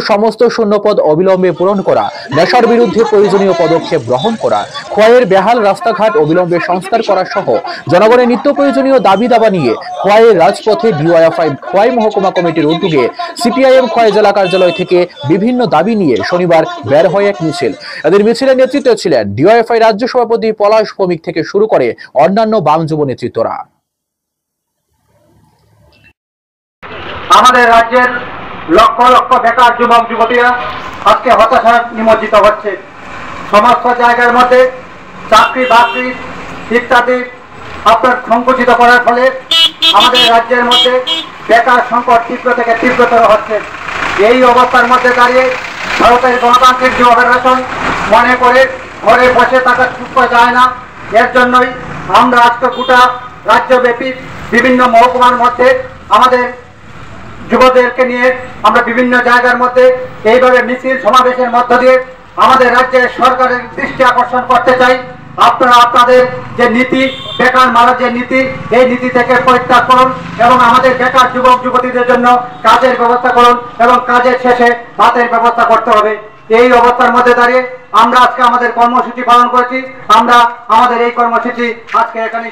সমস্ত শূন্যপদ অবিলম্বে পূরণ করা, নেশার বিরুদ্ধে প্রয়োজনীয় পদক্ষেপ গ্রহণ করা, খোয়াইয়ের বেহাল রাস্তাঘাট অবিলম্বে সংস্কার করা সহ জনগণের নিত্য প্রয়োজনীয় দাবি দাবা নিয়ে খোয়াইয়ের রাজপথে ডিওয়াইএফআই খোয়াই মহকুমা কমিটির উদ্যোগে সিপিআইএম খোয়াই জেলা কার্যালয় থেকে বিভিন্ন দাবি নিয়ে শনিবার বের হয় এক মিছিল। এদের মিছিলের নেতৃত্বে ছিলেন ডিওয়াইএফআই রাজ্য সভাপতি পলাশ ভৌমিক থেকে শুরু করে অন্যান্য বাম যুব নেতৃত্বরা। আমাদের রাজ্যের লক্ষ লক্ষ বেকার যুবক যুবতীরা আজকে হতাশায় নিমজ্জিত হচ্ছে। সমস্ত জায়গার মধ্যে চাকরি বাকরি ইত্যাদি আপনার সংকুচিত করার ফলে আমাদের রাজ্যের মধ্যে বেকার সংকট তীব্র থেকে তীব্রতর হচ্ছে। এই অবস্থার মধ্যে দাঁড়িয়ে ভারতের গণতান্ত্রিক যুব ফেডারেশন মনে করে ঘরে বসে থাকা চুপ যায় না। এর জন্যই আমরা আজকে গোটা রাজ্যব্যাপী বিভিন্ন মহকুমার মধ্যে আমাদের যুবদেরকে নিয়ে আমরা বিভিন্ন জায়গার মধ্যে এইভাবে মিছিল সমাবেশের মধ্য দিয়ে আমাদের রাজ্যের সরকারের দৃষ্টি আকর্ষণ করতে চাই। আপনারা আপনাদের যে নীতি, বেকার মারার যে নীতি, এই নীতি থেকে পরিত্যাগ করুন এবং আমাদের বেকার যুবক যুবতীদের জন্য কাজের ব্যবস্থা করুন এবং কাজের শেষে ভাতের ব্যবস্থা করতে হবে। এই অবস্থার মধ্যে দাঁড়িয়ে আমরা আজকে আমাদের কর্মসূচি পালন করেছি। আমরা আমাদের এই কর্মসূচি আজকে এখানে